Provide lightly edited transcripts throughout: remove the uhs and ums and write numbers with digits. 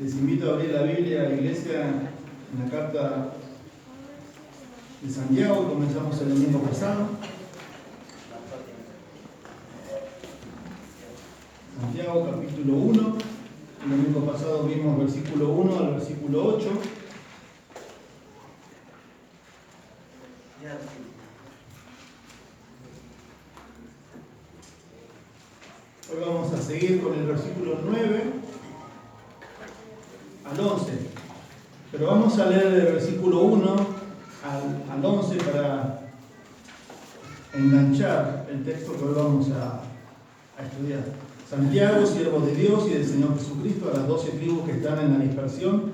Les invito a abrir la Biblia a la iglesia en la carta de Santiago. Comenzamos el domingo pasado. Santiago capítulo 1. El domingo pasado vimos versículo 1 al versículo 8. Hoy vamos a seguir con el versículo 9 al 11. Pero vamos a leer del versículo 1 al 11 para enganchar el texto que hoy vamos a estudiar. Santiago, siervo de Dios y del Señor Jesucristo, a las 12 tribus que están en la dispersión,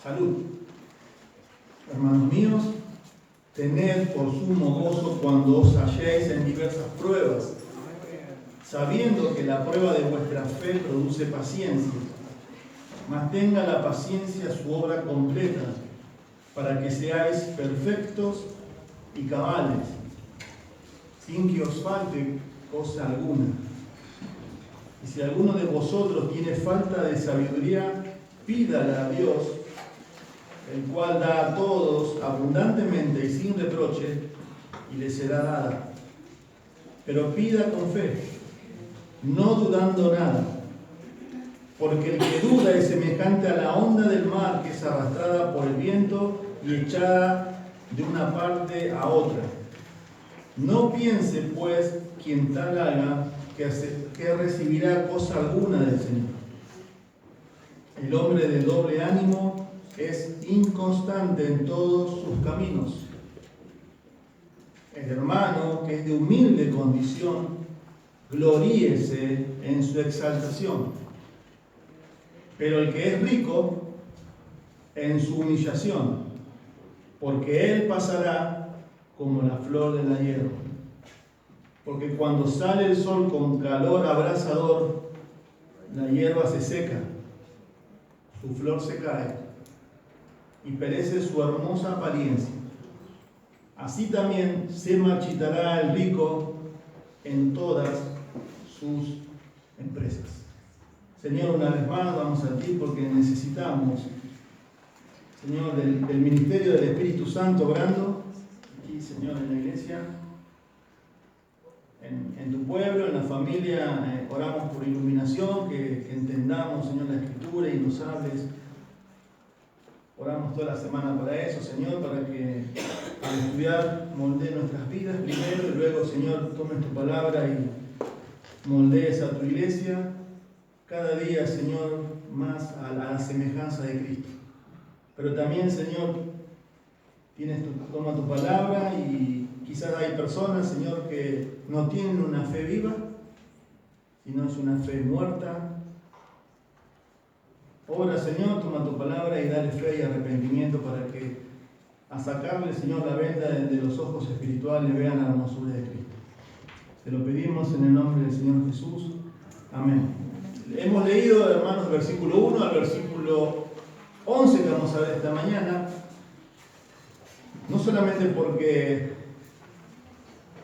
salud. Hermanos míos, tened por sumo gozo cuando os halléis en diversas pruebas, sabiendo que la prueba de vuestra fe produce paciencia. Mas tenga la paciencia su obra completa, para que seáis perfectos y cabales, sin que os falte cosa alguna. Y si alguno de vosotros tiene falta de sabiduría, pídala a Dios, el cual da a todos abundantemente y sin reproche, y le será dada. Pero pida con fe, no dudando nada, porque el que duda es semejante a la onda del mar que es arrastrada por el viento y echada de una parte a otra. No piense, pues, quien tal haga, que recibirá cosa alguna del Señor. El hombre de doble ánimo es inconstante en todos sus caminos. El hermano que es de humilde condición, gloríese en su exaltación. Pero el que es rico, en su humillación, porque él pasará como la flor de la hierba. Porque cuando sale el sol con calor abrasador, la hierba se seca, su flor se cae y perece su hermosa apariencia. Así también se marchitará el rico en todas sus empresas. Señor, una vez más vamos a ti porque necesitamos, Señor, del ministerio del Espíritu Santo obrando aquí, Señor, en la iglesia, en tu pueblo, en la familia. Oramos por iluminación, que entendamos, Señor, la Escritura y nos hables. Oramos toda la semana para eso, Señor, para que al estudiar moldee nuestras vidas primero y luego, Señor, tomes tu palabra y moldees a tu iglesia cada día, Señor, más a la semejanza de Cristo. Pero también, Señor, toma tu palabra y quizás hay personas, Señor, que no tienen una fe viva, sino es una fe muerta. Obra, Señor, toma tu palabra y dale fe y arrepentimiento para que a sacarle, Señor, la venda de los ojos espirituales vean la hermosura de Cristo. Te lo pedimos en el nombre del Señor Jesús. Amén. Hemos leído, hermanos, del versículo 1 al versículo 11 que vamos a ver esta mañana. No solamente porque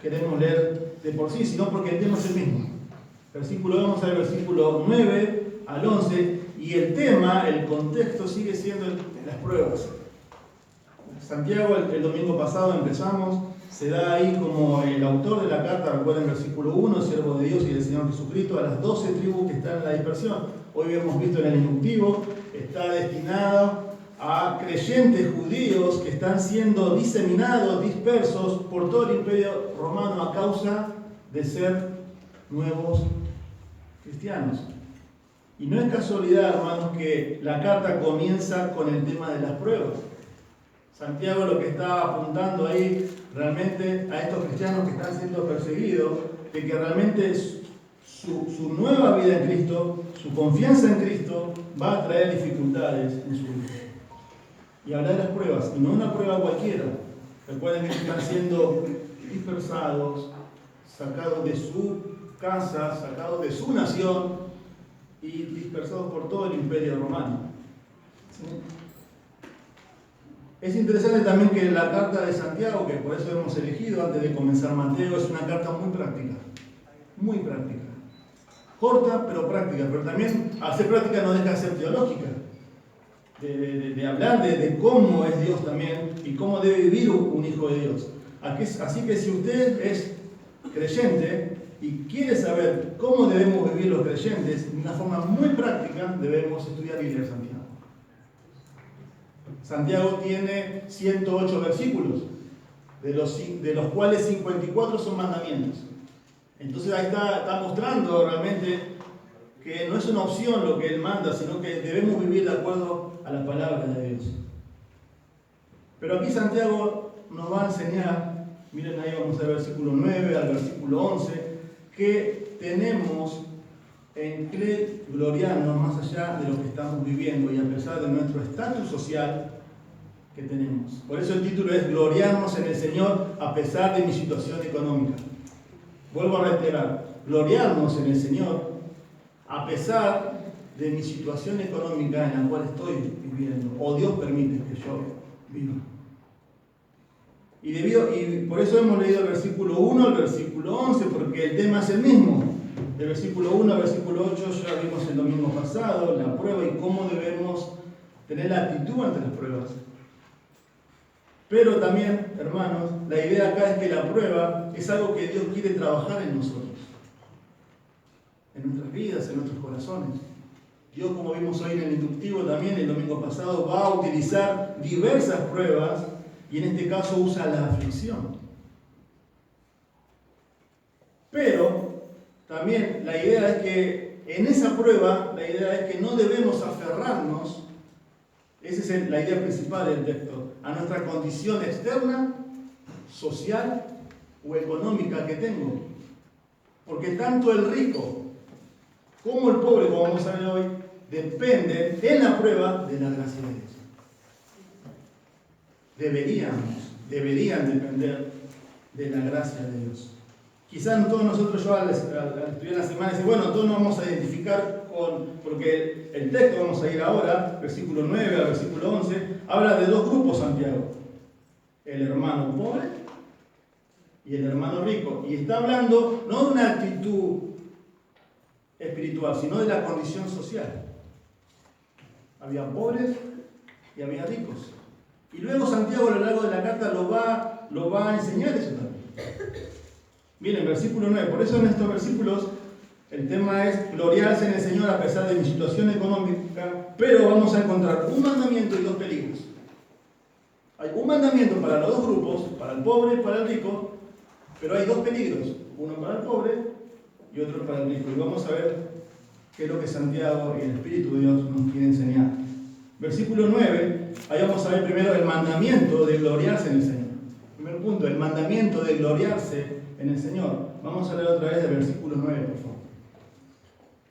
queremos leer de por sí, sino porque el tema es el mismo. Vamos a ver versículo 9 al 11 y el tema, el contexto sigue siendo las pruebas. Santiago, el domingo pasado empezamos, se da ahí como el autor de la carta, recuerden versículo 1, siervo de Dios y del Señor Jesucristo, a las 12 tribus que están en la dispersión. Hoy hemos visto en el inductivo, está destinado a creyentes judíos que están siendo diseminados, dispersos por todo el imperio romano a causa de ser nuevos cristianos. Y no es casualidad, hermanos, que la carta comienza con el tema de las pruebas. Santiago lo que está apuntando ahí realmente a estos cristianos que están siendo perseguidos, de que realmente su nueva vida en Cristo, su confianza en Cristo, va a traer dificultades en su vida. Y hablar de las pruebas, y no una prueba cualquiera. Recuerden que están siendo dispersados, sacados de su casa, sacados de su nación y dispersados por todo el imperio romano. ¿Sí? Es interesante también que la carta de Santiago, que por eso hemos elegido antes de comenzar Mateo, es una carta muy práctica. Muy práctica. Corta pero práctica, pero también al ser práctica no deja de ser teológica. de hablar de cómo es Dios también y cómo debe vivir un hijo de Dios. Así que si usted es creyente y quiere saber cómo debemos vivir los creyentes, de una forma muy práctica debemos estudiar y leer Santiago. Santiago tiene 108 versículos, de los cuales 54 son mandamientos. Entonces ahí está mostrando realmente que no es una opción lo que él manda, sino que debemos vivir de acuerdo a la palabra de Dios. Pero aquí Santiago nos va a enseñar, miren ahí vamos al versículo 9 al versículo 11, que tenemos en qué gloriarnos más allá de lo que estamos viviendo y a pesar de nuestro estatus social que tenemos. Por eso el título es gloriarnos en el Señor a pesar de mi situación económica. Vuelvo a reiterar, gloriarnos en el Señor a pesar de mi situación económica en la cual estoy viviendo, o Dios permite que yo viva. Y por eso hemos leído el versículo 1 al versículo 11, porque el tema es el mismo. Del versículo 1 al versículo 8 ya vimos el domingo pasado, la prueba y cómo debemos tener la actitud ante las pruebas. Pero también, hermanos, la idea acá es que la prueba es algo que Dios quiere trabajar en nosotros, en nuestras vidas, en nuestros corazones. Dios, como vimos hoy en el inductivo también, el domingo pasado, va a utilizar diversas pruebas y en este caso usa la aflicción. Pero también la idea es que en esa prueba, la idea es que no debemos aferrarnos, esa es la idea principal del texto, a nuestra condición externa, social o económica que tengo. Porque tanto el rico como el pobre, como vamos a ver hoy, dependen en la prueba de la gracia de Dios. Deberían depender de la gracia de Dios. Quizás todos nosotros, yo al estudiar la semana, dice, bueno, todos nos vamos a identificar porque el texto, vamos a ir ahora, versículo 9 al versículo 11, habla de dos grupos, Santiago. El hermano pobre y el hermano rico. Y está hablando no de una actitud espiritual, sino de la condición social. Había pobres y había ricos. Y luego Santiago a lo largo de la carta lo va a enseñar eso también. Miren, versículo 9. Por eso en estos versículos el tema es gloriarse en el Señor a pesar de mi situación económica, pero vamos a encontrar un mandamiento y dos peligros. Hay un mandamiento para los dos grupos, para el pobre y para el rico, pero hay dos peligros, uno para el pobre y otro para el rico. Y vamos a ver qué es lo que Santiago y el Espíritu de Dios nos quiere enseñar. Versículo 9, ahí vamos a ver primero el mandamiento de gloriarse en el Señor. Primer punto, el mandamiento de gloriarse en el Señor. Vamos a leer otra vez el versículo 9, por favor.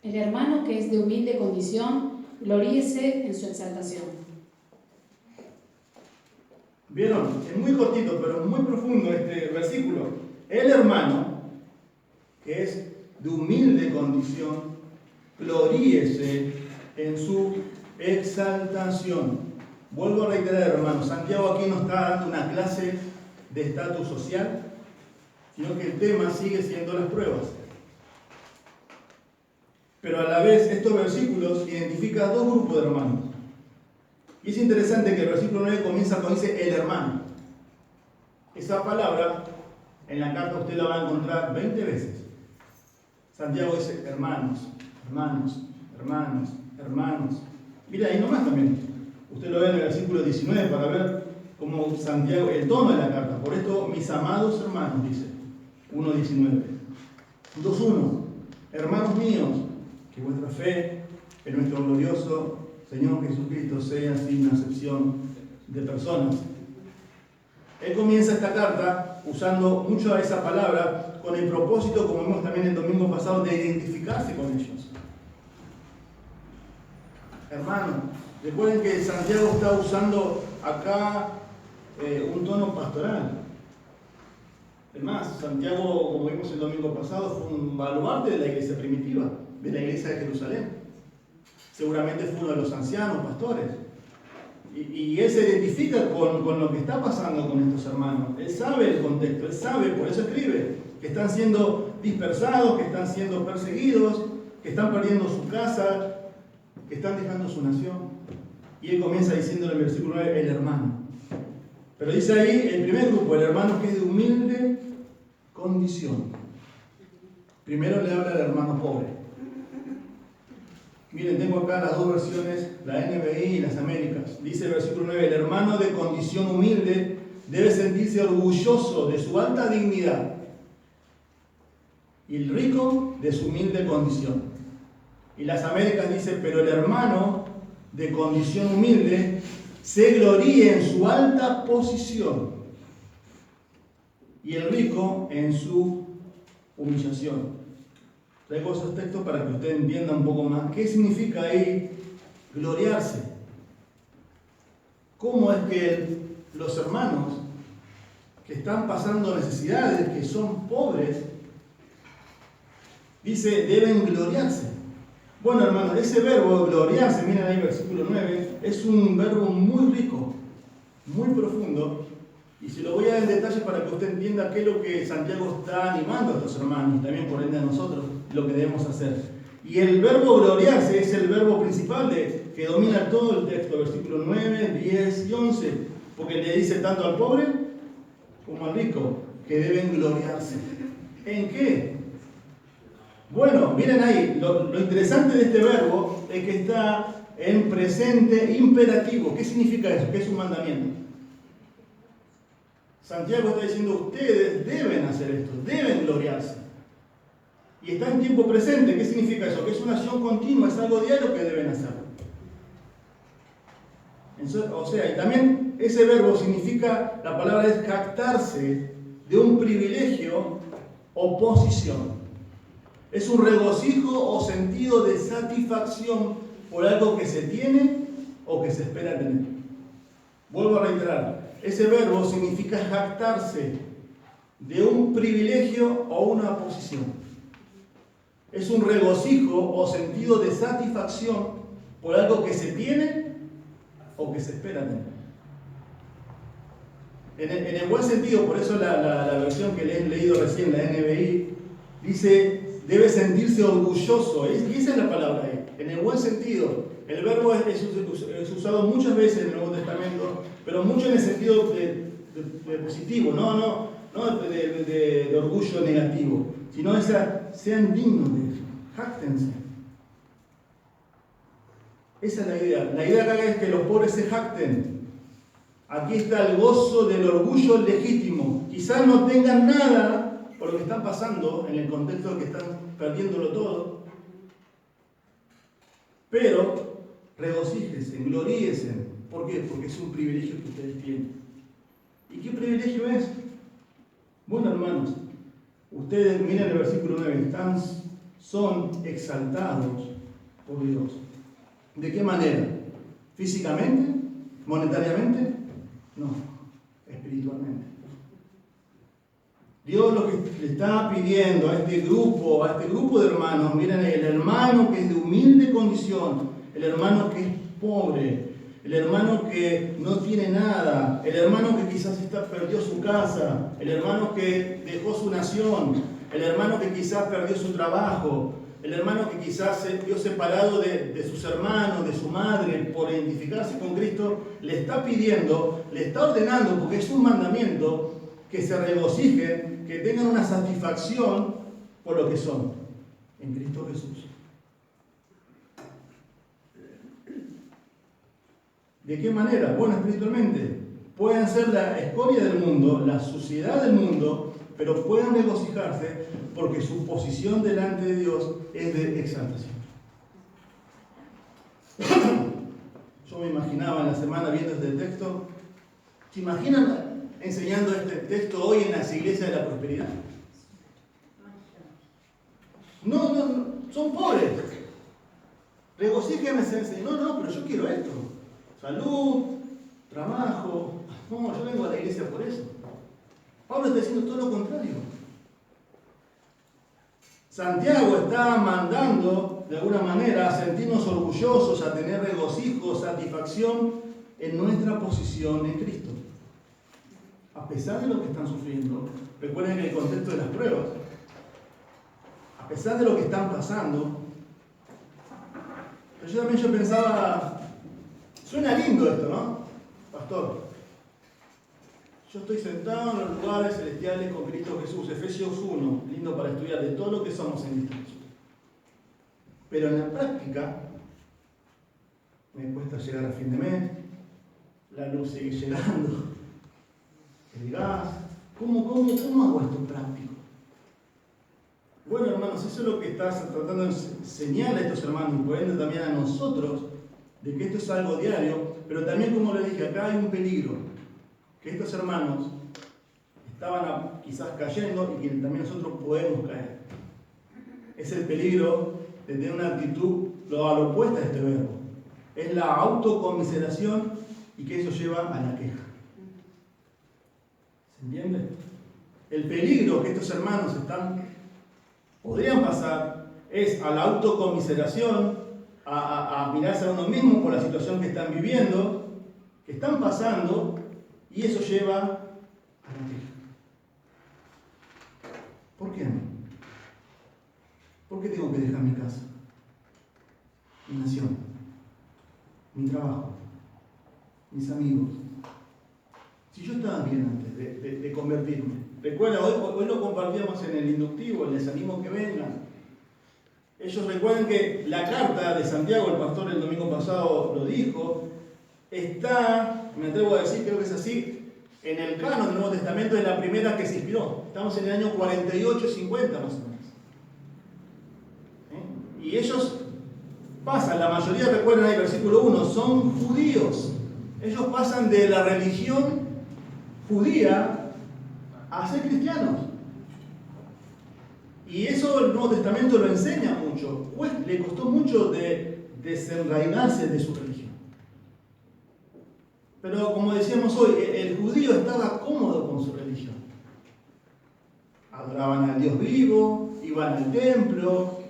El hermano que es de humilde condición, gloríese en su exaltación. ¿Vieron? Es muy cortito, pero muy profundo este versículo. El hermano que es de humilde condición, gloríese en su exaltación. Vuelvo a reiterar, hermanos, Santiago aquí no está dando una clase de estatus social, sino que el tema sigue siendo las pruebas. Pero a la vez estos versículos identifican dos grupos de hermanos. Y es interesante que el versículo 9 comienza con dice el hermano. Esa palabra en la carta usted la va a encontrar 20 veces. Santiago dice hermanos, hermanos, hermanos, hermanos. Mira ahí nomás también. Usted lo ve en el versículo 19 para ver cómo Santiago, el tono de la carta. Por esto, mis amados hermanos, dice 1.19. 2.1. Hermanos míos, que vuestra fe en nuestro glorioso Señor Jesucristo sea sin acepción de personas. Él comienza esta carta usando mucho a esa palabra con el propósito, como vimos también el domingo pasado, de identificarse con ellos. Hermano, recuerden que Santiago está usando acá un tono pastoral. Además, Santiago, como vimos el domingo pasado, fue un baluarte de la iglesia primitiva, de la iglesia de Jerusalén. Seguramente fue uno de los ancianos, pastores. Y él se identifica con lo que está pasando con estos hermanos. Él sabe el contexto, él sabe, por eso escribe, que están siendo dispersados, que están siendo perseguidos, que están perdiendo su casa, que están dejando su nación. Y él comienza diciendo en el versículo 9, el hermano. Pero dice ahí, el primer grupo, el hermano que es de humilde condición. Primero le habla al hermano pobre. Miren, tengo acá las dos versiones, la NBI y las Américas. Dice el versículo 9, el hermano de condición humilde debe sentirse orgulloso de su alta dignidad y el rico de su humilde condición. Y las Américas dice, pero el hermano de condición humilde se gloríe en su alta posición y el rico en su humillación. Traigo esos textos para que usted entienda un poco más qué significa ahí gloriarse. ¿Cómo es que los hermanos que están pasando necesidades, que son pobres, dice, deben gloriarse? Bueno, hermanos, ese verbo gloriarse, miren ahí versículo 9, es un verbo muy rico, muy profundo, y se lo voy a dar en detalle para que usted entienda qué es lo que Santiago está animando a estos hermanos y también por ende a nosotros lo que debemos hacer. Y el verbo gloriarse es el verbo principal que domina todo el texto, versículos 9, 10 y 11, porque le dice tanto al pobre como al rico que deben gloriarse. ¿En qué? Bueno, miren ahí, lo interesante de este verbo es que está en presente imperativo. ¿Qué significa eso? ¿Qué es un mandamiento? Santiago está diciendo, ustedes deben hacer esto, deben gloriarse. Y está en tiempo presente. ¿Qué significa eso? Que es una acción continua, es algo diario que deben hacer. O sea, y también ese verbo significa, la palabra es jactarse de un privilegio o posición. Es un regocijo o sentido de satisfacción por algo que se tiene o que se espera tener. Vuelvo a reiterar, ese verbo significa jactarse de un privilegio o una posición. Es un regocijo o sentido de satisfacción por algo que se tiene o que se espera tener. En el buen sentido, por eso la versión que le he leído recién, la NBI, dice, debe sentirse orgulloso. Y esa es la palabra ahí. En el buen sentido, el verbo es usado muchas veces en el Nuevo Testamento, pero mucho en el sentido de positivo, no de orgullo negativo, sino sean dignos de eso, jáctense. Esa es la idea. La idea acá es que los pobres se jacten. Aquí está el gozo del orgullo legítimo. Quizás no tengan nada por lo que están pasando, en el contexto de que están perdiéndolo todo, pero regocíjense, gloríense. ¿Por qué? Porque es un privilegio que ustedes tienen. ¿Y qué privilegio es? Bueno, hermanos, ustedes, miren el versículo 9, son exaltados por Dios. ¿De qué manera? ¿Físicamente? ¿Monetariamente? No, espiritualmente. Dios lo que le está pidiendo a este grupo de hermanos, miren, el hermano que es de humilde condición, el hermano que es pobre, el hermano que no tiene nada, el hermano que quizás perdió su casa, el hermano que dejó su nación, el hermano que quizás perdió su trabajo, el hermano que quizás se vio separado de sus hermanos, de su madre, por identificarse con Cristo, le está pidiendo, le está ordenando, porque es un mandamiento, que se regocijen, que tengan una satisfacción por lo que son, en Cristo Jesús. ¿De qué manera? Bueno, espiritualmente. Pueden ser la escoria del mundo, la suciedad del mundo, pero pueden regocijarse porque su posición delante de Dios es de exaltación. Yo me imaginaba en la semana viendo este texto, ¿se imaginan enseñando este texto hoy en las iglesias de la prosperidad? No, son pobres. Regocíjenme, no, pero yo quiero esto. Salud, trabajo. No, yo vengo a la iglesia por eso. Pablo está diciendo todo lo contrario. Santiago está mandando, de alguna manera, a sentirnos orgullosos, a tener regocijo, satisfacción en nuestra posición en Cristo. A pesar de lo que están sufriendo, recuerden el contexto de las pruebas, a pesar de lo que están pasando, pero yo pensaba, Suena lindo esto, ¿no? Pastor, yo estoy sentado en los lugares celestiales con Cristo Jesús, Efesios 1, lindo para estudiar de todo lo que somos en Cristo Jesús. Pero en la práctica, me cuesta llegar a fin de mes, la luz sigue llegando, el gas. ¿Cómo hago esto práctico? Bueno, hermanos, eso es lo que estás tratando de enseñar a estos hermanos, y por ende también a nosotros, de que esto es algo diario, pero también, como les dije, acá hay un peligro, que estos hermanos estaban quizás cayendo y que también nosotros podemos caer. Es el peligro de tener una actitud a lo opuesta a este verbo. Es la autocomiseración y que eso lleva a la queja. ¿Se entiende? El peligro que estos hermanos podrían pasar es a la autocomiseración, a mirarse a uno mismo por la situación que están viviendo, que están pasando, y eso lleva a la queja. ¿Por qué a mí? ¿Por qué tengo que dejar mi casa, mi nación, mi trabajo, mis amigos? Si yo estaba bien antes de convertirme. Recuerda, hoy lo compartíamos en el inductivo, les animo que vengan. Ellos recuerdan que la carta de Santiago, el pastor el domingo pasado lo dijo, está, me atrevo a decir, creo que es así, en el canon del Nuevo Testamento, es la primera que se inspiró. Estamos en el año 48-50 más o menos. Y ellos pasan, la mayoría recuerdan ahí, versículo 1, son judíos. Ellos pasan de la religión judía a ser cristianos. Y eso el Nuevo Testamento lo enseña mucho. Pues le costó mucho desenraigarse de su religión. Pero como decíamos hoy, el judío estaba cómodo con su religión. Adoraban al Dios vivo, iban al templo,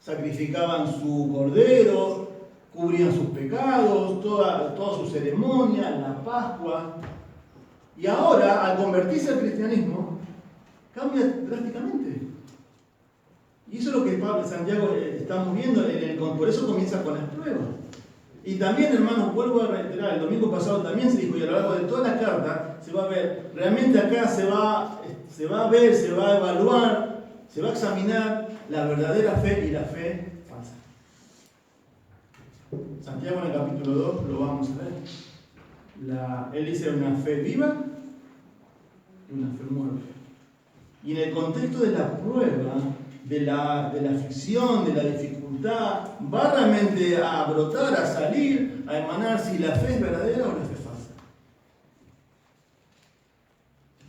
sacrificaban su cordero, cubrían sus pecados, toda su ceremonia, la Pascua. Y ahora, al convertirse al cristianismo, cambia drásticamente. Y eso es lo que Santiago estamos viendo, por eso comienza con las pruebas. Y también, hermanos, vuelvo a reiterar, el domingo pasado también se dijo, y a lo largo de toda la carta se va a ver, realmente acá se va a ver, se va a evaluar, se va a examinar la verdadera fe y la fe falsa. Santiago en el capítulo 2 lo vamos a ver. Él dice una fe viva y una fe muerta. Y en el contexto de la prueba, de la aflicción, de la dificultad, va realmente a brotar, a salir, a emanar si la fe es verdadera o la fe es falsa.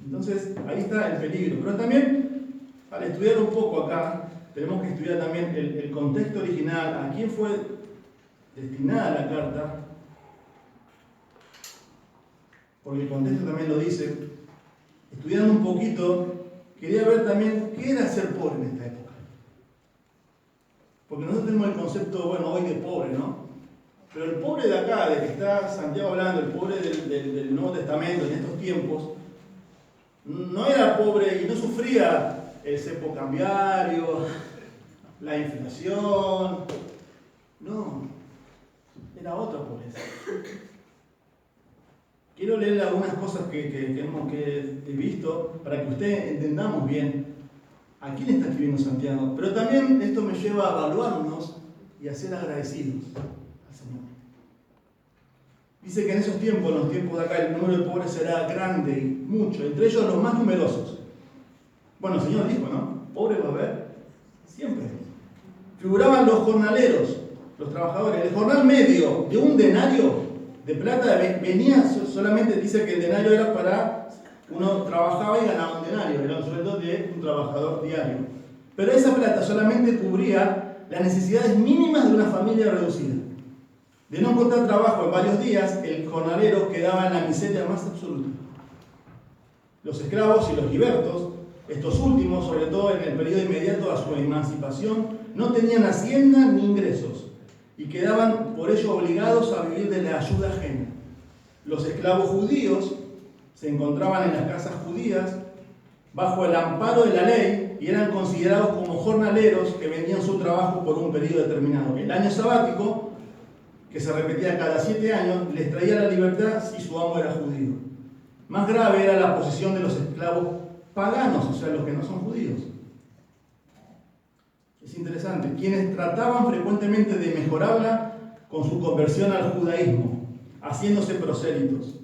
Entonces, ahí está el peligro. Pero también, para estudiar un poco acá, tenemos que estudiar también el contexto original, a quién fue destinada la carta, porque el contexto también lo dice. Estudiando un poquito, quería ver también qué era ser pobre en esta época. Porque nosotros tenemos el concepto, bueno, hoy de pobre, ¿no? Pero el pobre de acá, de que está Santiago hablando, el pobre del Nuevo Testamento en estos tiempos, no era pobre y no sufría el cepo cambiario, la inflación. No, era otra pobreza. Quiero leer algunas cosas que he visto para que ustedes entendamos bien a quién está escribiendo Santiago. Pero también esto me lleva a evaluarnos y a ser agradecidos al Señor. Dice que en esos tiempos, en los tiempos de acá, el número de pobres será grande y mucho, entre ellos los más numerosos. Bueno, el Señor dijo, ¿no? Pobre va a haber siempre. Figuraban los jornaleros, los trabajadores. El jornal medio de un denario de plata venía solamente, dice que el denario era para, uno trabajaba y ganaba un denario, era un sueldo de un trabajador diario. Pero esa plata solamente cubría las necesidades mínimas de una familia reducida. De no encontrar trabajo en varios días, el jornalero quedaba en la miseria más absoluta. Los esclavos y los libertos, estos últimos, sobre todo en el periodo inmediato a su emancipación, no tenían hacienda ni ingresos y quedaban por ello obligados a vivir de la ayuda ajena. Los esclavos judíos se encontraban en las casas judías bajo el amparo de la ley y eran considerados como jornaleros que vendían su trabajo por un periodo determinado. El año sabático, que que se repetía cada 7 años, les traía la libertad si su amo era judío. Más grave era la posesión de los esclavos paganos, o sea, los que no son judíos. Es interesante, quienes trataban frecuentemente de mejorarla con su conversión al judaísmo, haciéndose prosélitos.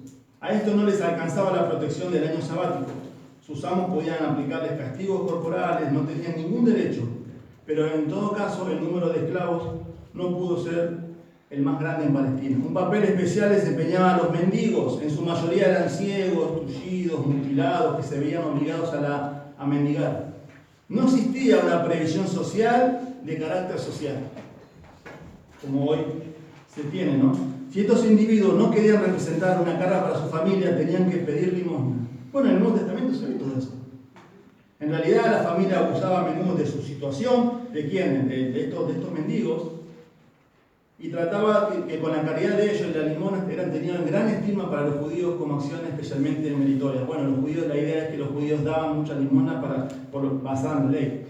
A esto no les alcanzaba la protección del año sabático. Sus amos podían aplicarles castigos corporales, no tenían ningún derecho, pero en todo caso el número de esclavos no pudo ser el más grande en Palestina. Un papel especial desempeñaban los mendigos, en su mayoría eran ciegos, tullidos, mutilados, que se veían obligados a mendigar. No existía una previsión social de carácter social, como hoy se tiene, ¿no? Si estos individuos no querían representar una carga para su familia, tenían que pedir limosna. Bueno, en el Nuevo Testamento se ve todo eso. En realidad la familia abusaba a menudo de su situación, ¿de quién? De estos mendigos, y trataba que con la caridad de ellos y la limosna tenían gran estima para los judíos como acción especialmente meritoria. Bueno, los judíos, la idea es que los judíos daban mucha limosna basada en la ley.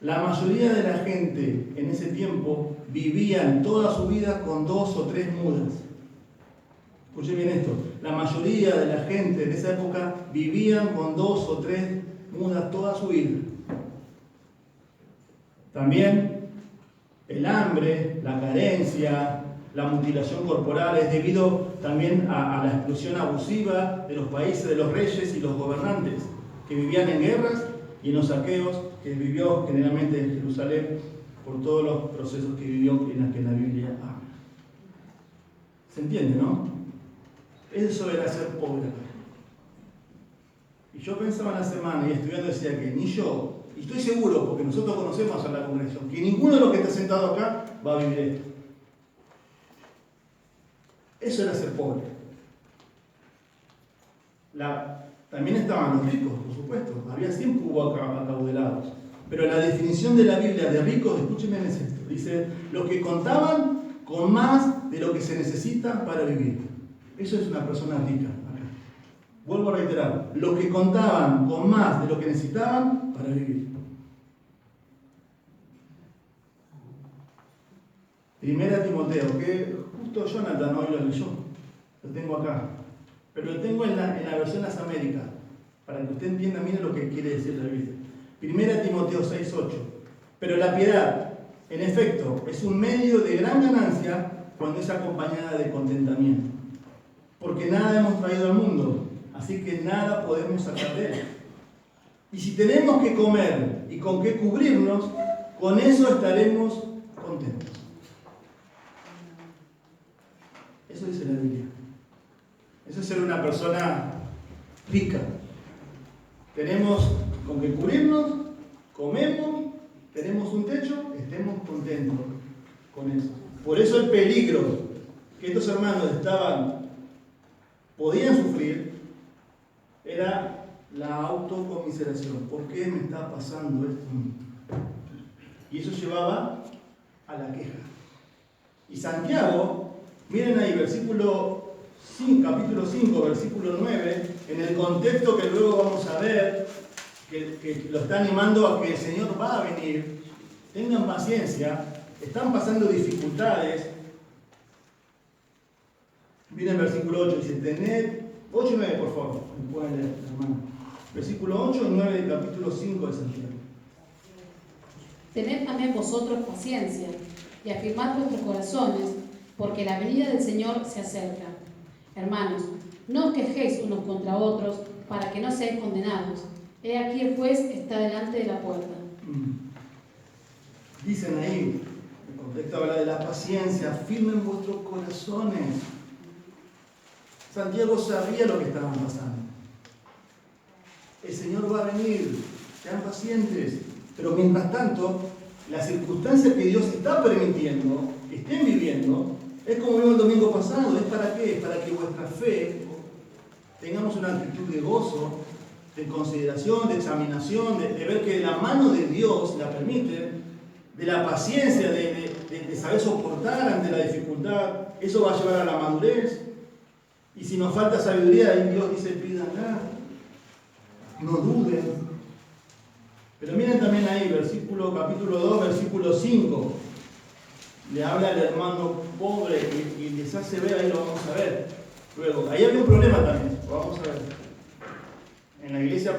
La mayoría de la gente en ese tiempo vivían toda su vida con 2 o 3 mudas. Escuchen bien esto, la mayoría de la gente de esa época vivían con 2 o 3 mudas toda su vida. También el hambre, la carencia, la mutilación corporal es debido también a la exclusión abusiva de los países, de los reyes y los gobernantes, que vivían en guerras y en los saqueos que vivió generalmente en Jerusalén por todos los procesos que vivió en los que la Biblia habla. ¿Se entiende, no? Eso era ser pobre. Y yo pensaba en la semana y estudiando decía que ni yo, y estoy seguro, porque nosotros conocemos a la congregación, que ninguno de los que está sentado acá va a vivir esto. Eso era ser pobre. También estaban los ricos, por supuesto. Siempre hubo acaudalados. Pero la definición de la Biblia de ricos, escúchenme en esto, dice, los que contaban con más de lo que se necesita para vivir. Eso es una persona rica. Acá. Vuelvo a reiterar, los que contaban con más de lo que necesitaban para vivir. Primera Timoteo, que justo Jonathan hoy lo leyó, lo tengo acá, pero lo tengo en la versión Las Américas, para que usted entienda, mire lo que quiere decir la Biblia. Primera Timoteo 6:8. Pero la piedad, en efecto, es un medio de gran ganancia cuando es acompañada de contentamiento. Porque nada hemos traído al mundo, así que nada podemos sacar de él. Y si tenemos que comer y con qué cubrirnos, con eso estaremos contentos. Eso dice la Biblia. Eso es ser una persona rica. Tenemos con qué cubrirnos, comemos, tenemos un techo, estemos contentos con eso. Por eso el peligro que estos hermanos podían sufrir era la autocomiseración. ¿Por qué me está pasando esto? Y eso llevaba a la queja. Y Santiago, miren ahí, capítulo 5, versículo 9, en el contexto que luego vamos a ver, que lo está animando a que el Señor va a venir. Tengan paciencia, están pasando dificultades. Miren el versículo 8, dice, tened, 8 y 9 por favor, me pueden leer, hermano. Versículo 8 y 9 del capítulo 5 de Santiago. Tened también vosotros paciencia y afirmad vuestros corazones, porque la venida del Señor se acerca. Hermanos, no os quejéis unos contra otros para que no seáis condenados. He aquí el juez está delante de la puerta. Dicen ahí, el contexto habla de la paciencia, afirmen vuestros corazones. Santiago sabía lo que estaban pasando. El Señor va a venir, sean pacientes. Pero mientras tanto, las circunstancias que Dios está permitiendo, que estén viviendo, es como vimos el domingo pasado. ¿Es para qué? Es para que vuestra fe tengamos una actitud de gozo, de consideración, de examinación, de ver que la mano de Dios la permite, de la paciencia, de saber soportar ante la dificultad. Eso va a llevar a la madurez. Y si nos falta sabiduría, ahí Dios dice, pídanla, no duden. Pero miren también ahí, capítulo 2, versículo 5. le habla al hermano pobre y les hace ver, ahí lo vamos a ver. Luego, ahí había un problema también, lo vamos a ver. En la iglesia,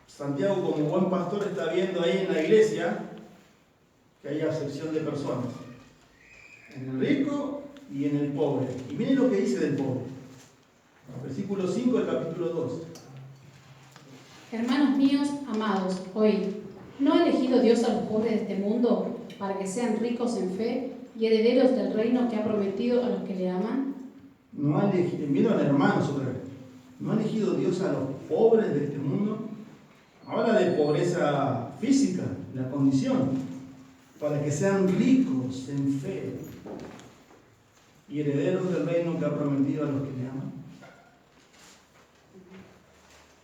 Santiago como buen pastor está viendo ahí en la iglesia que hay acepción de personas. En el rico y en el pobre. Y miren lo que dice del pobre. Versículo 5 del capítulo 2. Hermanos míos, amados, oíd. ¿No ha elegido Dios a los pobres de este mundo para que sean ricos en fe y herederos del reino que ha prometido a los que le aman? No ha elegido, miren hermanos otra vez. ¿No ha elegido Dios a los pobres de este mundo? Habla de pobreza física, la condición, para que sean ricos en fe y herederos del reino que ha prometido a los que le aman.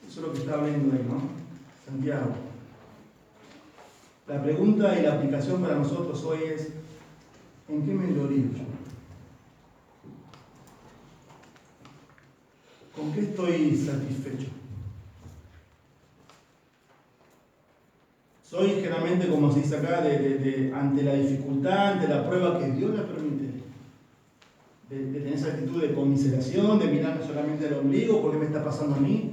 Eso es lo que está hablando ahí, ¿no? Santiago. La pregunta y la aplicación para nosotros hoy es: ¿en qué me glorío yo? ¿Con qué estoy satisfecho? Soy generalmente, como se dice acá, ante la dificultad, ante la prueba que Dios le permite, de tener esa actitud de conmiseración, de mirarme solamente al ombligo, ¿por qué me está pasando a mí?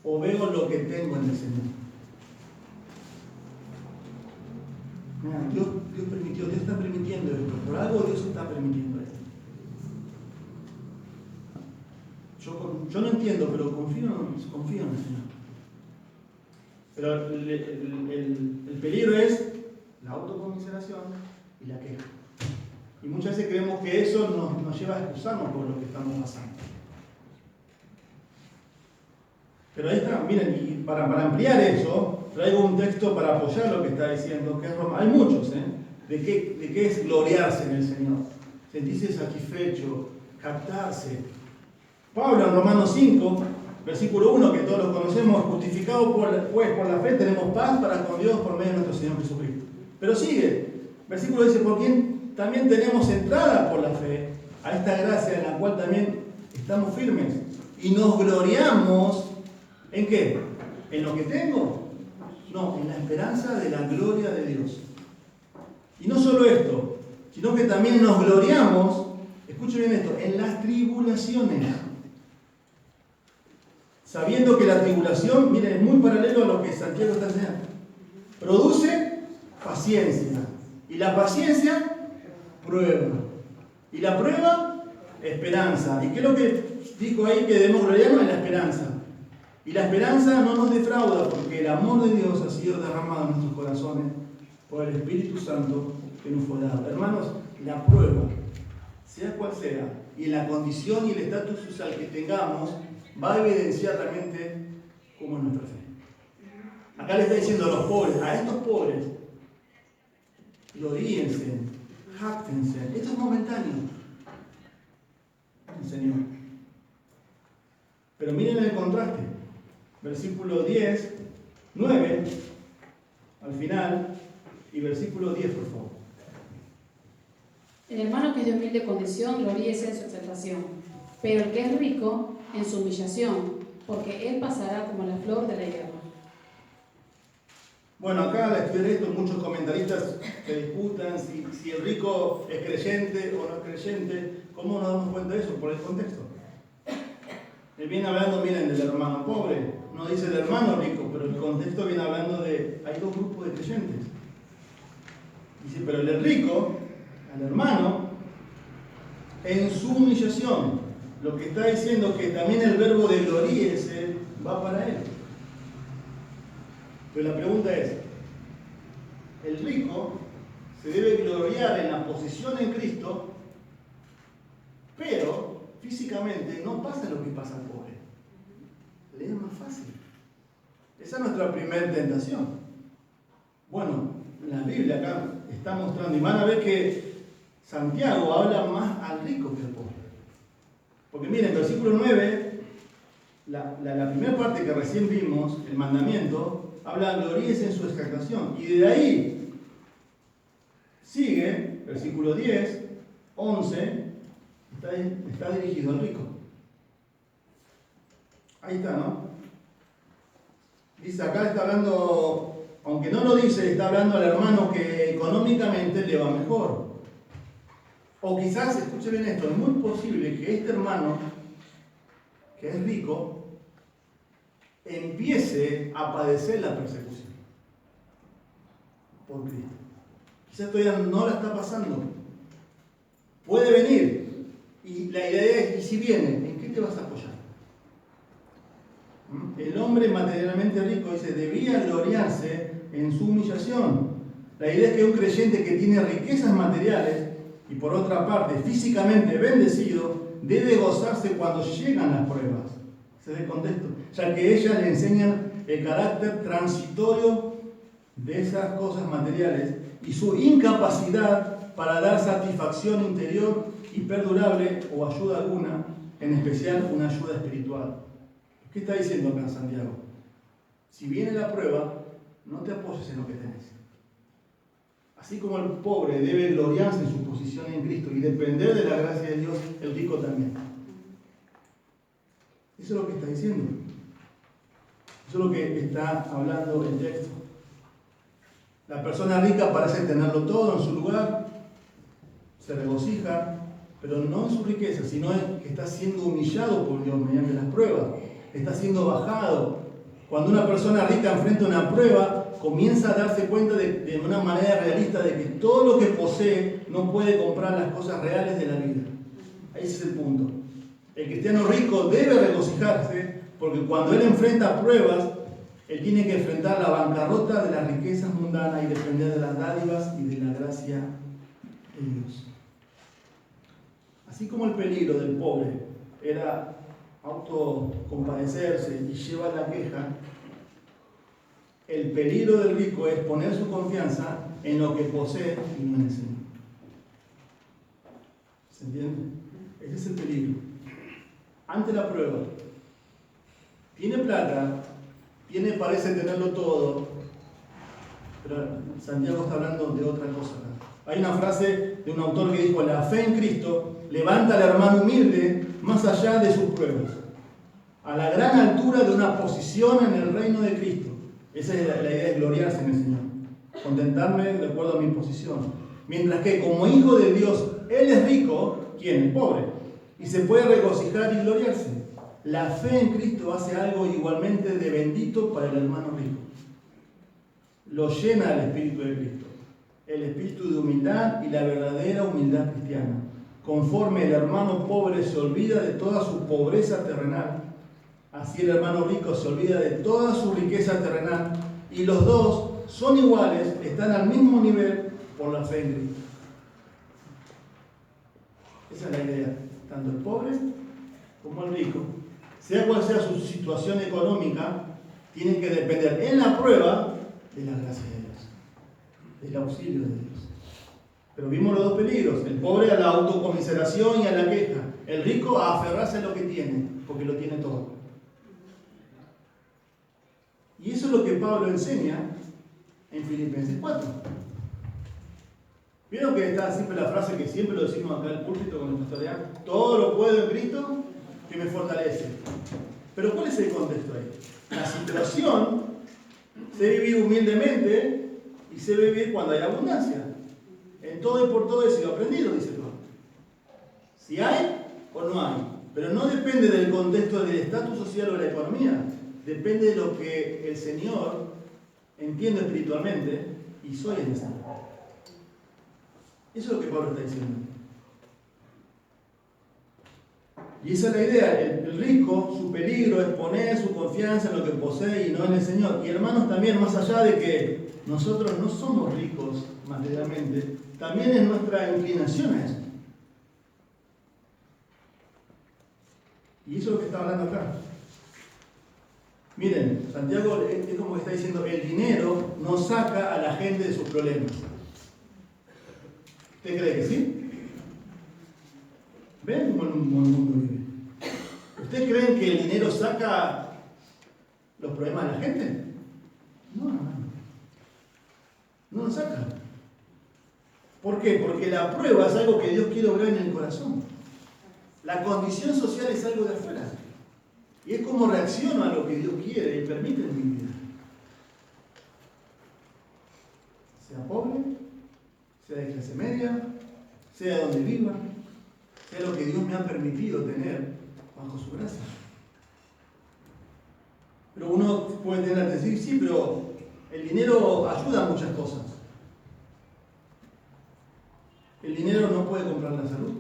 ¿O veo lo que tengo en el Señor? Mira, Dios permitió, Dios está permitiendo esto, por algo Dios está permitiendo esto. Yo no entiendo, pero confío en el Señor. Pero el peligro es la autoconmiseración y la queja. Y muchas veces creemos que eso nos lleva a excusarnos por lo que estamos pasando. Pero ahí está, miren, y para ampliar eso, traigo un texto para apoyar lo que está diciendo, que es Roma. Hay muchos, de qué es gloriarse en el Señor, sentirse satisfecho, captarse. Pablo en Romanos 5, versículo 1, que todos lo conocemos: justificados pues por la fe tenemos paz para con Dios por medio de nuestro Señor Jesucristo. Pero sigue, versículo dice: por quien también tenemos entrada por la fe a esta gracia en la cual también estamos firmes y nos gloriamos. ¿En qué? ¿En lo que tengo? No, en la esperanza de la gloria de Dios. Y no solo esto, sino que también nos gloriamos, escuchen bien esto, en las tribulaciones. Sabiendo que la tribulación, miren, es muy paralelo a lo que Santiago está enseñando. Produce paciencia. Y la paciencia, prueba. Y la prueba, esperanza. ¿Y qué es lo que dijo ahí que debemos gloriarnos? En la esperanza. Y la esperanza no nos defrauda, porque el amor de Dios ha sido derramado en nuestros corazones por el Espíritu Santo que nos fue dado. Hermanos, la prueba, sea cual sea, y la condición y el estatus social que tengamos, va a evidenciar realmente cómo es nuestra fe. Acá le está diciendo a los pobres, a estos pobres, gloríense, jáctense. Esto es momentáneo, el Señor. Pero miren el contraste. Versículo 10, 9, al final, y versículo 10, por favor. El hermano que es de humilde condición, gloríese en su exaltación, pero el que es rico, en su humillación, porque él pasará como la flor de la hierba. Bueno, acá al estudiar esto, muchos comentaristas se disputan si el rico es creyente o no es creyente. ¿Cómo nos damos cuenta de eso? Por el contexto. Él viene hablando, miren, del hermano pobre. No dice del hermano rico, pero el contexto viene hablando de... Hay dos grupos de creyentes. Dice, pero el rico, al hermano, en su humillación, lo que está diciendo es que también el verbo de gloríese va para él. Pero la pregunta es, el rico se debe gloriar en la posición en Cristo, pero físicamente no pasa lo que pasa al pobre. Le es más fácil. Esa es nuestra primera tentación. Bueno, la Biblia acá está mostrando, y van a ver que Santiago habla más al rico que al pobre. Porque miren, versículo 9, la primera parte que recién vimos, el mandamiento, habla gloríese en su exaltación. Y de ahí sigue, versículo 10, 11, está dirigido al rico. Ahí está, ¿no? Dice, acá está hablando aunque no lo dice, está hablando al hermano que económicamente le va mejor. O quizás, escuche bien esto, es muy posible que este hermano, que es rico, empiece a padecer la persecución por Cristo. Quizás todavía no la está pasando. Puede venir. Y la idea es, ¿y si viene? ¿En qué te vas a apoyar? El hombre materialmente rico, dice, debía gloriarse en su humillación. La idea es que un creyente que tiene riquezas materiales y por otra parte físicamente bendecido, debe gozarse cuando llegan las pruebas. Se ve contexto, ya que ellas le enseñan el carácter transitorio de esas cosas materiales y su incapacidad para dar satisfacción interior y perdurable o ayuda alguna, en especial una ayuda espiritual. ¿Qué está diciendo acá Santiago? Si viene la prueba, no te apoyes en lo que tenés. Así como el pobre debe gloriarse en su posición en Cristo y depender de la gracia de Dios, el rico también. Eso es lo que está diciendo. Eso es lo que está hablando el texto. La persona rica parece tenerlo todo en su lugar, se regocija, pero no en su riqueza, sino que está siendo humillado por Dios mediante las pruebas. Está siendo bajado. Cuando una persona rica enfrenta una prueba, comienza a darse cuenta de una manera realista de que todo lo que posee no puede comprar las cosas reales de la vida. Ese es el punto. El cristiano rico debe regocijarse porque cuando él enfrenta pruebas, él tiene que enfrentar la bancarrota de las riquezas mundanas y depender de las dádivas y de la gracia de Dios. Así como el peligro del pobre era autocompadecerse y llevar la queja, el peligro del rico es poner su confianza en lo que posee y no en el Señor. ¿Se entiende? Ese es el peligro. Ante la prueba, tiene plata, parece tenerlo todo, pero Santiago está hablando de otra cosa. Hay una frase de un autor que dijo: la fe en Cristo levanta al hermano humilde más allá de sus pruebas, a la gran altura de una posición en el reino de Cristo. Esa es la idea de gloriarse en el Señor, contentarme de acuerdo a mi posición. Mientras que como hijo de Dios, Él es rico, ¿quién? El pobre, y se puede regocijar y gloriarse. La fe en Cristo hace algo igualmente de bendito para el hermano rico. Lo llena el Espíritu de Cristo, el espíritu de humildad y la verdadera humildad cristiana. Conforme el hermano pobre se olvida de toda su pobreza terrenal, así el hermano rico se olvida de toda su riqueza terrenal, y los dos son iguales, están al mismo nivel por la fe en Cristo. Esa es la idea, tanto el pobre como el rico, sea cual sea su situación económica, tienen que depender en la prueba de la gracia de Dios, del auxilio de Dios. Pero vimos los dos peligros: el pobre a la autocomiseración y a la queja, el rico a aferrarse a lo que tiene, porque lo tiene todo. Y eso es lo que Pablo enseña en Filipenses 4. ¿Vieron que está siempre la frase que siempre lo decimos acá en el púlpito con el pastoreal? Todo lo puedo en Cristo que me fortalece. Pero ¿cuál es el contexto ahí? La situación, sé vivir humildemente y sé vivir cuando hay abundancia. En todo y por todo he sido aprendido, dice Pablo. Si hay o no hay. Pero no depende del contexto del estatus social o de la economía. Depende de lo que el Señor entiende espiritualmente y soy en el Señor. Eso es lo que Pablo está diciendo. Y esa es la idea. El rico, su peligro es poner su confianza en lo que posee y no en el Señor. Y hermanos, también, más allá de que nosotros no somos ricos materialmente, también es nuestra inclinación a eso. Y eso es lo que está hablando acá. Miren, Santiago es como que está diciendo: el dinero no saca a la gente de sus problemas. ¿Usted cree que sí? ¿Ven cómo el mundo vive? ¿Ustedes creen que el dinero saca los problemas de la gente? No, no lo saca. ¿Por qué? Porque la prueba es algo que Dios quiere obrar en el corazón. La condición social es algo de afuera. Y es como reacciono a lo que Dios quiere y permite en mi vida. sea de clase media, sea donde viva, sea lo que Dios me ha permitido tener bajo su gracia. Pero uno puede tener que decir, sí, pero el dinero ayuda a muchas cosas. El dinero no puede comprar la salud.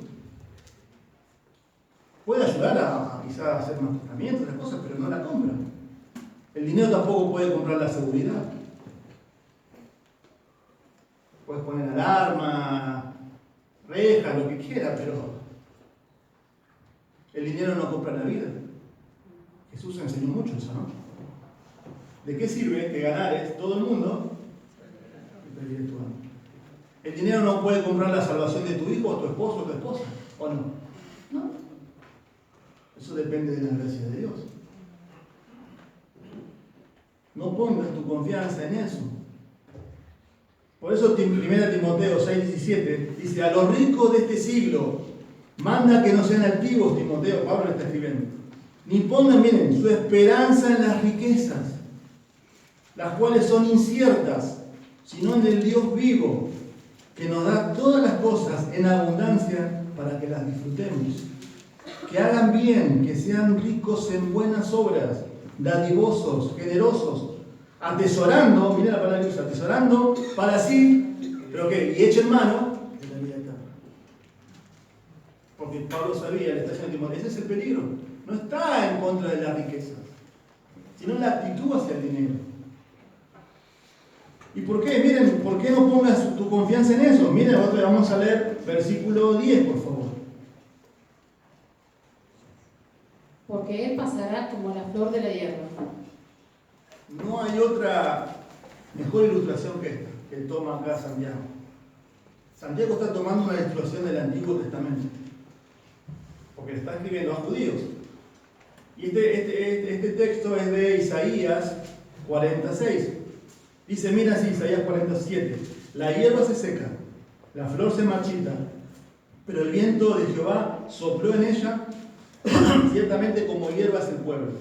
Puede ayudar a quizás a hacer más tratamientos, otras cosas, pero no la compra. El dinero tampoco puede comprar la seguridad. Puedes poner alarma, rejas, lo que quiera, pero el dinero no compra la vida. Jesús enseñó mucho eso, ¿no? ¿De qué sirve que ganares todo el mundo y perdieres tu alma? El dinero no puede comprar la salvación de tu hijo, o tu esposo, o tu esposa, ¿o no? No. Eso depende de la gracia de Dios. No pongas tu confianza en eso. Por eso 1 Timoteo 6:17 dice, a los ricos de este siglo, manda que no sean altivos, Timoteo, Pablo está escribiendo, ni pongan, miren, su esperanza en las riquezas, las cuales son inciertas, sino en el Dios vivo, que nos da todas las cosas en abundancia para que las disfrutemos. Que hagan bien, que sean ricos en buenas obras, dadivosos, generosos, atesorando, miren la palabra que usa, atesorando para sí, pero ¿qué? Y echen mano de la vida eterna. Porque Pablo sabía, le está diciendo a Timoteo, ese es el peligro. No está en contra de las riquezas, sino en la actitud hacia el dinero. ¿Y por qué? Miren, ¿por qué no pongas tu confianza en eso? Miren, vamos a leer versículo 10, por favor. Porque él pasará como la flor de la hierba. No hay otra mejor ilustración que esta, que toma acá Santiago. Santiago está tomando una ilustración del Antiguo Testamento, porque le está escribiendo a judíos. Y este texto es de Isaías 46. Dice, mira así, Isaías 47, la hierba se seca, la flor se marchita, pero el viento de Jehová sopló en ella, ciertamente como hierba es el pueblo.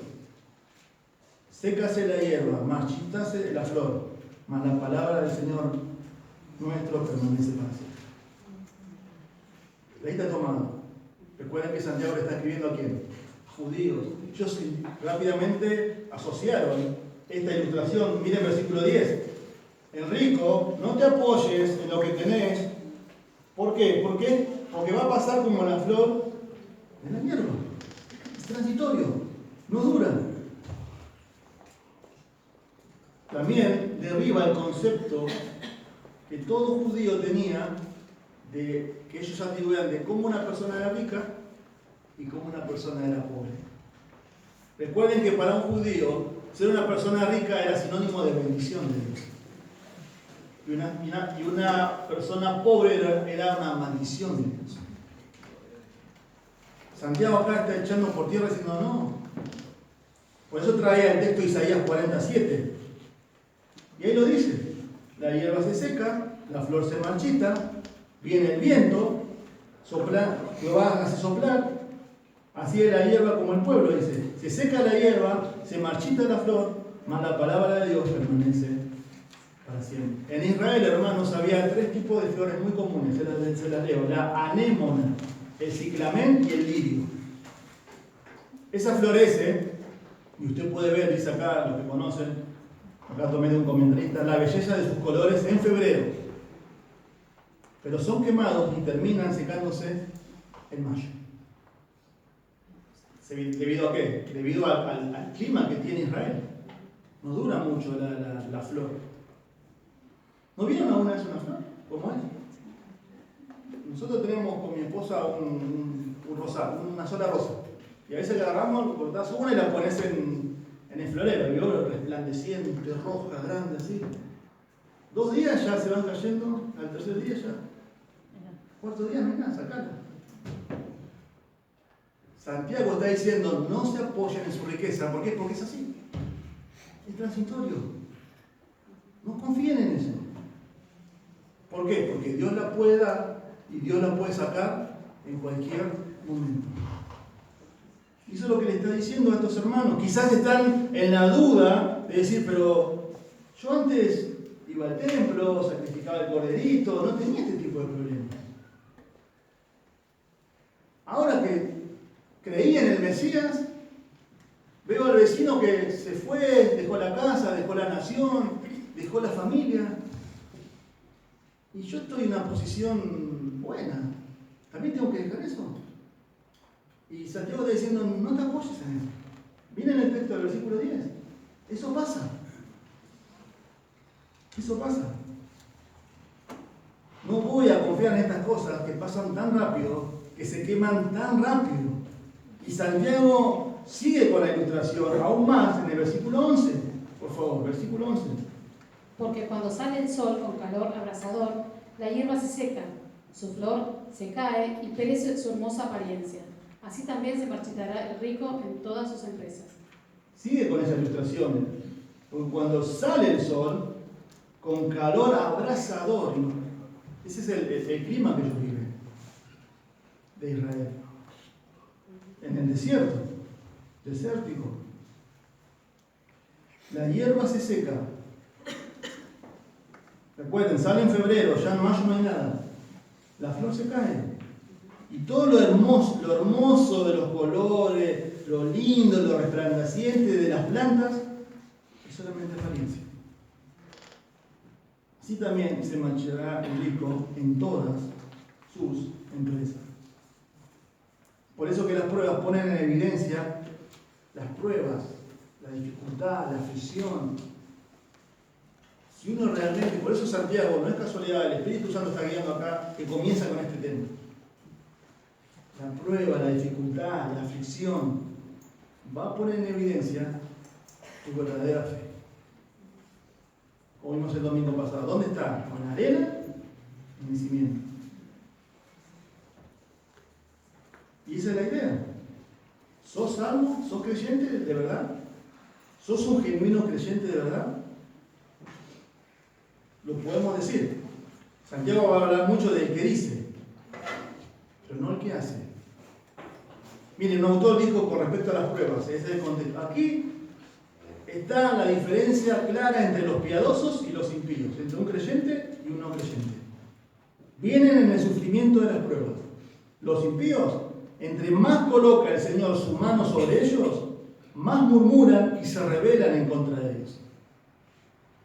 Sécase la hierba, marchítase la flor, mas la palabra del Señor nuestro permanece para siempre. Ahí está tomado. Recuerden que Santiago le está escribiendo a quién? A judíos. Ellos rápidamente asociaron esta ilustración. Miren versículo 10. El rico, no te apoyes en lo que tenés. ¿Por qué? ¿Por qué? Porque va a pasar como la flor de la hierba. Es transitorio, no dura. También derriba el concepto que todo judío tenía de que ellos atribuían de cómo una persona era rica y cómo una persona era pobre. Recuerden que para un judío ser una persona rica era sinónimo de bendición de Dios. Y una persona pobre era una maldición de Dios. Santiago acá está echando por tierra diciendo no. Por eso traía el texto de Isaías 47. Y ahí lo dice. La hierba se seca, la flor se marchita, viene el viento, sopla, Jehová hace soplar. Así es la hierba como el pueblo, dice. Se seca la hierba, se marchita la flor, mas la palabra de Dios permanece para siempre. En Israel, hermanos, había 3 tipos de flores muy comunes, se las leo. La anémona, el ciclamen y el lirio. Esa florece, y usted puede ver, dice acá, los que conocen, acá tomé de un comentarista, la belleza de sus colores en febrero. Pero son quemados y terminan secándose en mayo. ¿Debido a qué? Debido al clima que tiene Israel. No dura mucho la flor. ¿No vieron alguna vez una flor? ¿Cómo es? Nosotros tenemos con mi esposa un rosal, una sola rosa. Y a veces la agarramos, cortás una y la pones en el florero. Y oro resplandeciente, roja, grande, así. 2 días ya se van cayendo, al tercer día ya. 4 días no hay nada, sacala. Santiago está diciendo, no se apoyen en su riqueza. ¿Por qué? Porque es así. Es transitorio. No confíen en eso. ¿Por qué? Porque Dios la puede dar y Dios la puede sacar en cualquier momento. Y eso es lo que le está diciendo a estos hermanos. Quizás están en la duda de decir, pero yo antes iba al templo, sacrificaba el corderito, no tenía este tipo de problemas. Ahora que creía en el Mesías, veo al vecino que se fue, dejó la casa, dejó la nación, dejó la familia. Y yo estoy en una posición buena. ¿También tengo que dejar eso? Y Santiago está diciendo, no te apoyes en eso. Miren el texto del versículo 10. Eso pasa. Eso pasa. No voy a confiar en estas cosas que pasan tan rápido, que se queman tan rápido. Y Santiago sigue con la ilustración, aún más en el versículo 11. Por favor, versículo 11. Porque cuando sale el sol con calor abrasador, la hierba se seca, su flor se cae y perece su hermosa apariencia. Así también se marchitará el rico en todas sus empresas. Sigue con esa ilustración. Porque cuando sale el sol, con calor abrasador, ese es el clima que ellos viven de Israel. En el desierto, desértico. La hierba se seca. Recuerden, sale en febrero, ya en mayo no hay nada. La flor se cae. Y todo lo hermoso de los colores, lo lindo, lo resplandeciente de las plantas, es solamente apariencia. Así también se marchará el rico en todas sus empresas. Por eso que las pruebas ponen en evidencia las pruebas, la dificultad, la aflicción. Si uno realmente, por eso Santiago, no es casualidad, el Espíritu Santo está guiando acá, que comienza con este tema. La prueba, la dificultad, la aflicción, va a poner en evidencia tu verdadera fe. Como vimos el domingo pasado, ¿dónde está? ¿En la arena? En el cimiento. Y esa es la idea. ¿Sos salvo? ¿Sos creyente de verdad? ¿Sos un genuino creyente de verdad? Lo podemos decir. Santiago va a hablar mucho del que dice, pero no el que hace. Miren, un autor dijo con respecto a las pruebas, ese es el contexto. Aquí está la diferencia clara entre los piadosos y los impíos, entre un creyente y un no creyente. Vienen en el sufrimiento de las pruebas. Los impíos, entre más coloca el Señor su mano sobre ellos, más murmuran y se rebelan en contra de ellos.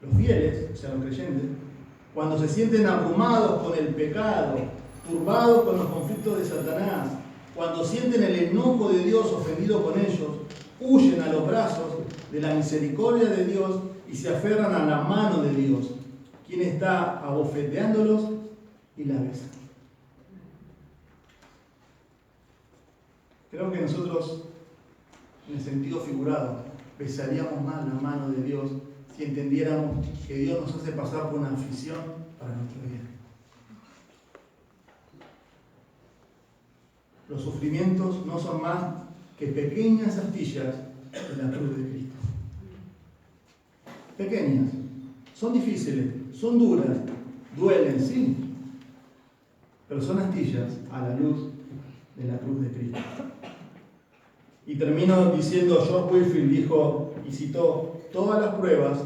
Los fieles, o sea, los creyentes, cuando se sienten abrumados con el pecado, turbados con los conflictos de Satanás, cuando sienten el enojo de Dios ofendido con ellos, huyen a los brazos de la misericordia de Dios y se aferran a la mano de Dios, quien está abofeteándolos y la besa. Creo que nosotros, en el sentido figurado, besaríamos más la mano de Dios si entendiéramos que Dios nos hace pasar por una aflicción para nuestro bien. Los sufrimientos no son más que pequeñas astillas de la cruz de Cristo. Pequeñas, son difíciles, son duras, duelen, sí, pero son astillas a la luz de la cruz de Cristo. Y termino diciendo, George Whitefield dijo y citó, todas las pruebas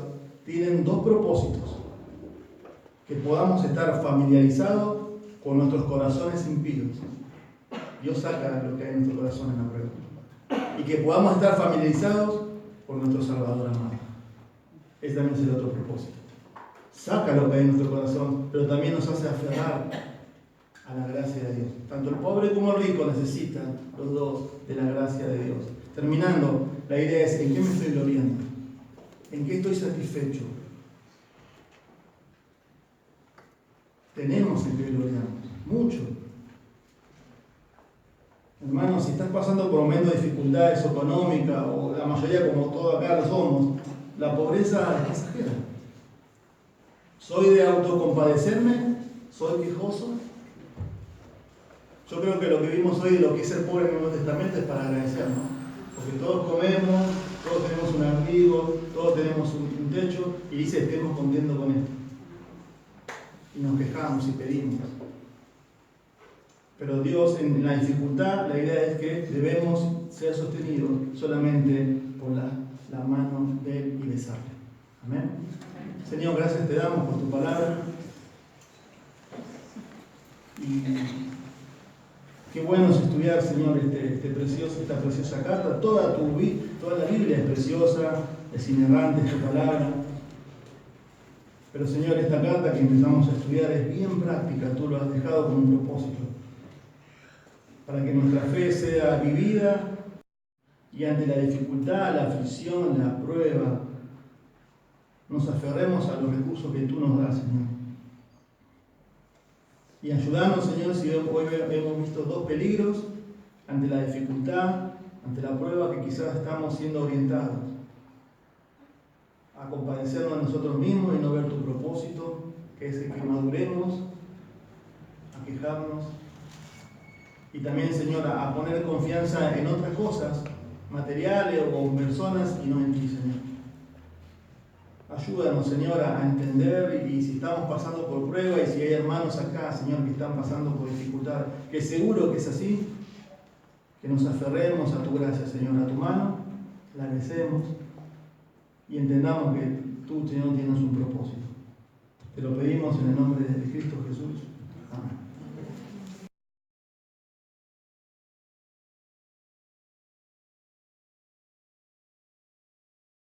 tienen dos propósitos: que podamos estar familiarizados con nuestros corazones impíos. Dios saca lo que hay en nuestro corazón en la prueba. Y que podamos estar familiarizados con nuestro Salvador amado. Ese también es el otro propósito. Saca lo que hay en nuestro corazón, pero también nos hace aferrar a la gracia de Dios. Tanto el pobre como el rico necesitan los dos de la gracia de Dios. Terminando, la idea es: ¿en qué me estoy gloriando? ¿En qué estoy satisfecho? Tenemos en qué gloriarnos, mucho. Hermanos, si estás pasando por momentos de dificultades económicas, o la mayoría como todos acá lo somos, la pobreza es pasajera. ¿Soy de autocompadecerme? ¿Soy quejoso? Yo creo que lo que vimos hoy de lo que es ser pobre en el Nuevo Testamento es para agradecer, ¿no? Porque todos comemos, todos tenemos un abrigo, todos tenemos un techo, y dice, estemos contentos con esto. Y nos quejamos y pedimos. Pero Dios, en la dificultad, la idea es que debemos ser sostenidos solamente por la mano de Él y besarle. Amén. Señor, gracias te damos por tu palabra. Y qué bueno es estudiar, Señor, esta preciosa carta. Toda la Biblia es preciosa, es inerrante, es tu palabra. Pero, Señor, esta carta que empezamos a estudiar es bien práctica. Tú lo has dejado con un propósito. Para que nuestra fe sea vivida y ante la dificultad, la aflicción, la prueba, nos aferremos a los recursos que tú nos das, Señor. Y ayudarnos, Señor, si hoy hemos visto dos peligros, ante la dificultad, ante la prueba, que quizás estamos siendo orientados a compadecernos a nosotros mismos y no ver tu propósito, que es el que maduremos, a quejarnos, y también, Señor, a poner confianza en otras cosas, materiales o en personas, y no en ti, Señor. Ayúdanos, Señor, a entender, y si estamos pasando por prueba, y si hay hermanos acá, Señor, que están pasando por dificultad, que seguro que es así, que nos aferremos a tu gracia, Señor, a tu mano, la besemos y entendamos que tú, Señor, tienes un propósito. Te lo pedimos en el nombre de Cristo Jesús.